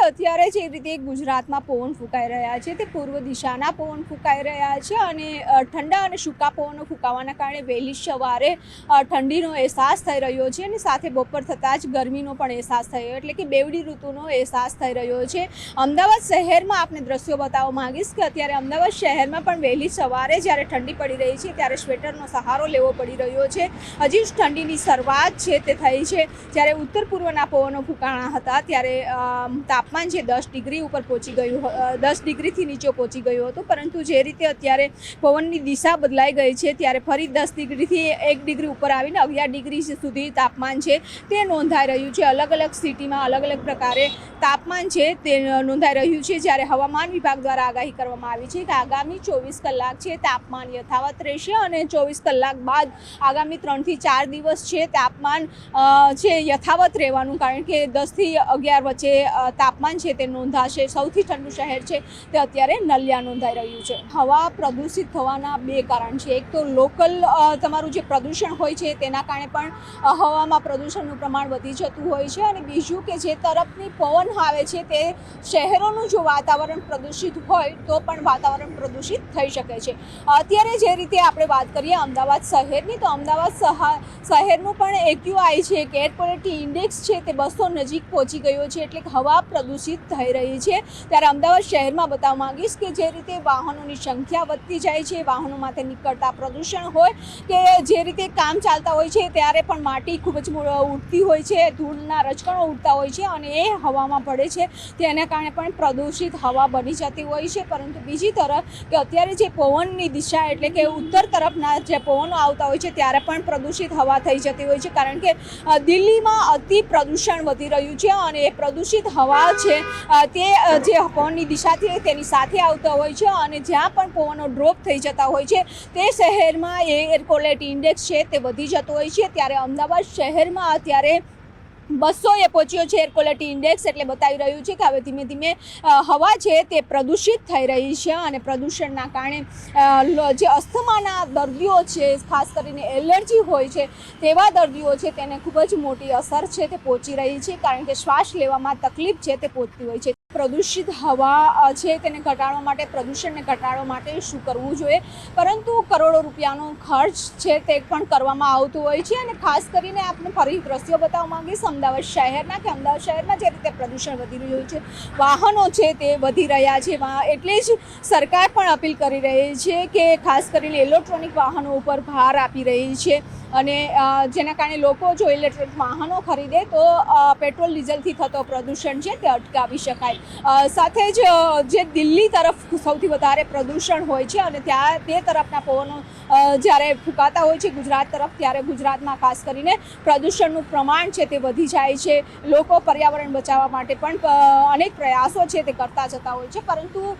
અત્યારે જે રીતે ગુજરાતમાં પવન ફૂંકાઈ રહ્યા છે તે પૂર્વ દિશાના પવન ફૂંકાઈ રહ્યા છે અને ઠંડા અને સૂકા પવનો ફૂંકાવાના કારણે વહેલી સવારે ઠંડીનો અહેસાસ થઈ રહ્યો છે અને સાથે બપોર થતાં જ ગરમીનો પણ અહેસાસ થયો, એટલે કે બેવડી ઋતુનો અહેસાસ થઈ રહ્યો છે। અમદાવાદ શહેરમાં આપણે દ્રશ્યો બતાવવા માંગીશ કે અત્યારે અમદાવાદ શહેરમાં પણ વહેલી સવારે જ્યારે ઠંડી પડી રહી છે ત્યારે સ્વેટરનો સહારો લેવો પડી રહ્યો છે। હજી જ ઠંડીની શરૂઆત છે તે થઈ છે। જ્યારે ઉત્તર પૂર્વના પવનો ફૂંકાણા હતા ત્યારે તાપમાન જે 10 ડિગ્રી ઉપર પહોંચી ગયું, 10 ડિગ્રીથી નીચે પહોંચી ગયું હતું, પરંતુ જે રીતે અત્યારે પવનની દિશા બદલાઈ ગઈ છે ત્યારે ફરી 10 ડિગ્રીથી 1 ડિગ્રી ઉપર આવીને 11 ડિગ્રી સુધી તાપમાન છે તે નોંધાઈ રહ્યું છે। અલગ અલગ સિટીમાં અલગ અલગ પ્રકારે તાપમાન છે તે નોંધાઈ રહ્યું છે। જ્યારે હવામાન વિભાગ દ્વારા આગાહી કરવામાં આવી છે કે આગામી 24 કલાક છે તાપમાન યથાવત રહેશે અને 24 કલાક બાદ આગામી 3 થી 4 દિવસ છે તાપમાન છે યથાવત રહેવાનું, કારણ કે 10 થી 11 વચ્ચે તાપમાન છે તે નોંધાશે। સૌથી ઠંડુ શહેર છે તે અત્યારે નલિયા નોંધાઈ રહ્યું છે। હવા પ્રદૂષિત થવાના 2 કારણ છે। એક તો લોકલ તમારું જે પ્રદૂષણ હોય છે તેના કારણે પણ હવામાં પ્રદૂષણનું પ્રમાણ વધી જતું હોય છે, અને બીજું કે જે તરફની પવન આવે છે તે શહેરોનું જો વાતાવરણ પ્રદૂષિત હોય તો પણ વાતાવરણ પ્રદૂષિત થઈ શકે છે। અત્યારે જે રીતે આપણે વાત કરીએ અમદાવાદ શહેરની, તો અમદાવાદ શહેરનું પણ AQI છે કે એર ક્વોલિટી ઇન્ડેક્સ છે તે 200 નજીક પહોંચી ગયો છે, એટલે કે હવા પ્રદૂષિત થઈ રહી છે। ત્યારે અમદાવાદ શહેરમાં બતાવવા માંગીશ કે જે રીતે વાહનોની સંખ્યા વધતી જાય છે, વાહનોમાંથી નીકળતા પ્રદૂષણ હોય કે જે રીતે કામ ચાલતા હોય છે ત્યારે પણ માટી ખૂબ જ ઉડતી હોય છે, ધૂળના રજકણો ઉડતા હોય છે અને એ હવામાં પડે છે, તેના કારણે પણ પ્રદૂષિત હવા બની જતી હોય છે। પરંતુ બીજી તરફ કે અત્યારે જે પવનની દિશા એટલે કે ઉત્તર તરફના જે પવનો આવતા હોય છે ત્યારે પણ પ્રદૂષિત હવા થઈ જતી હોય છે, કારણ કે દિલ્હીમાં અતિ પ્રદૂષણ વધી રહ્યું છે અને એ પ્રદૂષિત હવા છે તે જે પવનની દિશાથી તેની સાથે આવતા હોય છે અને જ્યાં પણ પવનો ડ્રોપ થઈ જતા હોય છે તે શહેરમાં એર ક્વોલિટી ઇન્ડેક્સ છે તે વધી જતો હોય છે। ત્યારે અમદાવાદ શહેરમાં અત્યારે 200 પહોંચ્યો છે એર ક્વોલિટી ઇન્ડેક્સ, એટલે બતાવી રહ્યું છે કે હવે ધીમે ધીમે હવા છે તે પ્રદૂષિત થઈ રહી છે અને પ્રદૂષણના કારણે જે અસ્થમાના દર્દીઓ છે, ખાસ કરીને એલર્જી હોય છે તેવા દર્દીઓ છે તેને ખૂબ જ મોટી અસર છે તે પહોંચી રહી છે, કારણ કે શ્વાસ લેવામાં તકલીફ છે તે પહોંચતી હોય છે। પ્રદૂષિત હવા છે તેને ઘટાડવા માટે, પ્રદૂષણને ઘટાડવા માટે શું કરવું જોઈએ, પરંતુ કરોડો રૂપિયાનો ખર્ચ છે તે પણ કરવામાં આવતું હોય છે। અને ખાસ કરીને આપણે ફરી દ્રશ્યો બતાવવા માંગીશ અમદાવાદ શહેરના કે અમદાવાદ શહેરમાં જે રીતે પ્રદૂષણ વધી રહ્યું છે, વાહનો છે તે વધી રહ્યા છે, એટલે જ સરકાર પણ અપીલ કરી રહી છે કે ખાસ કરીને ઇલેક્ટ્રોનિક વાહનો ઉપર ભાર આપી રહી છે અને જેના કારણે લોકો જો ઇલેક્ટ્રિક વાહનો ખરીદે તો પેટ્રોલ ડીઝલથી થતો પ્રદૂષણ છે તે અટકાવી શકાય। સાથે જ જે દિલ્હી તરફ સૌથી વધારે પ્રદૂષણ હોય છે અને ત્યાં તે તરફના પવનો જ્યારે ફૂંકાતા હોય છે ગુજરાત તરફ, ત્યારે ગુજરાતમાં ખાસ કરીને પ્રદૂષણનું પ્રમાણ છે તે વધી જાય છે। લોકો પર્યાવરણ બચાવવા માટે પણ અનેક પ્રયાસો છે તે કરતા જતા હોય છે, પરંતુ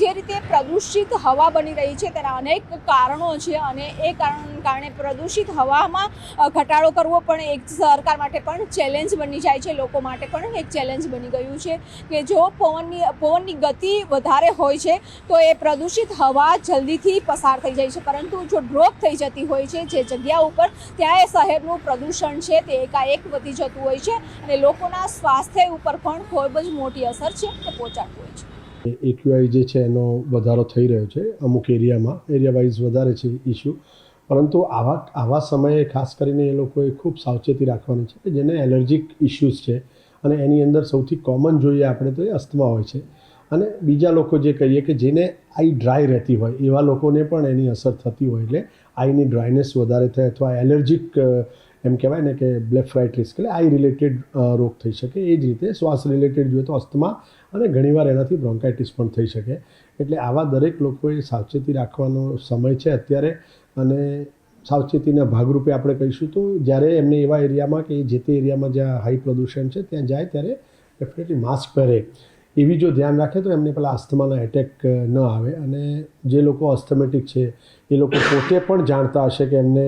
જે રીતે પ્રદૂષિત હવા બની રહી છે તેના અનેક કારણો છે અને એ કારણે પ્રદૂષિત હવામાં ઘટાડો કરવો પણ એક સરકાર માટે પણ ચેલેન્જ બની જાય છે, લોકો માટે પણ એક ચેલેન્જ બની ગયું છે કે જો પવનની ગતિ વધારે હોય છે તો એ પ્રદૂષિત હવા જલ્દીથી પસાર થઈ જાય છે, પરંતુ જો ડ્રોપ થઈ જતી હોય છે જે જગ્યા ઉપર, ત્યાં એ શહેરનું પ્રદૂષણ છે તે એકાએક વધી જતું હોય છે અને લોકોના સ્વાસ્થ્ય ઉપર પણ ખૂબ જ મોટી અસર છે તે પહોંચાડતું હોય છે। AQI જે છે એનો વધારો થઈ રહ્યો છે અમુક એરિયા વાઇઝ વધારે છે ઇસ્યુ, પરંતુ આવા સમયે ખાસ કરીને એ લોકોએ ખૂબ સાવચેતી રાખવાની છે કે જેને એલર્જીક ઇસ્યુઝ છે અને એની અંદર સૌથી કોમન જોઈએ આપણે તો એ અસ્થમા હોય છે, અને બીજા લોકો જે કહીએ કે જેને આઈ ડ્રાય રહેતી હોય એવા લોકોને પણ એની અસર થતી હોય, એટલે આઈની ડ્રાયનેસ વધારે થાય અથવા એલર્જીક એમ કહેવાય ને કે બ્લેફરાઇટિસ એટલે આઈ રિલેટેડ રોગ થઈ શકે। એ જ રીતે શ્વાસ રિલેટેડ જોઈએ તો અસ્થમા અને ઘણીવાર એનાથી બ્રોન્કાઇટિસ પણ થઈ શકે, એટલે આવા દરેક લોકોએ સાવચેતી રાખવાનો સમય છે અત્યારે। અને સાવચેતીના ભાગરૂપે આપણે કહીશું તો જ્યારે એમને એવા એરિયામાં કે જે તે એરિયામાં જ્યાં હાઈ પ્રદૂષણ છે ત્યાં જાય ત્યારે ડેફિનેટલી માસ્ક પહેરે, એવી જો ધ્યાન રાખે તો એમને પેલા અસ્થમાના એટેક ન આવે। અને જે લોકો અસ્થમેટિક છે એ લોકો પોતે પણ જાણતા હશે કે એમને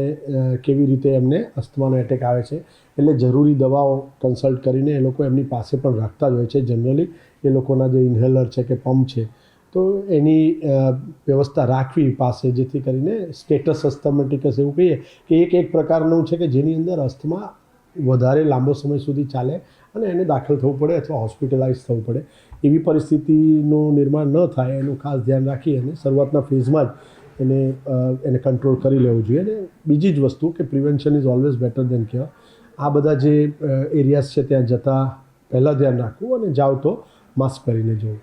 કેવી રીતે એમને અસ્થમાનો એટેક આવે છે, એટલે જરૂરી દવાઓ કન્સલ્ટ કરીને એ લોકો એમની પાસે પણ રાખતા જ હોય છે। જનરલી એ લોકોના જે ઇન્હેલર છે કે પંપ છે તો એની વ્યવસ્થા રાખવી પાસે, જેથી કરીને સ્ટેટસ અસ્થમેટિકસ એવું કહીએ કે એક પ્રકારનું છે કે જેની અંદર અસ્થમા વધારે લાંબો સમય સુધી ચાલે અને એને દાખલ થવું પડે અથવા હોસ્પિટલાઇઝ થવું પડે. એવી પરિસ્થિતિનું નિર્માણ ન થાય એનું ખાસ ધ્યાન રાખી અને શરૂઆતના ફેઝમાં જ એને કંટ્રોલ કરી લેવું જોઈએ. અને બીજી જ વસ્તુ કે prevention is always better than cure. આ બધા જે એરિયાઝ છે ત્યાં જતાં પહેલાં ધ્યાન રાખવું અને જાઓ તો માસ્ક પહેરીને જવું.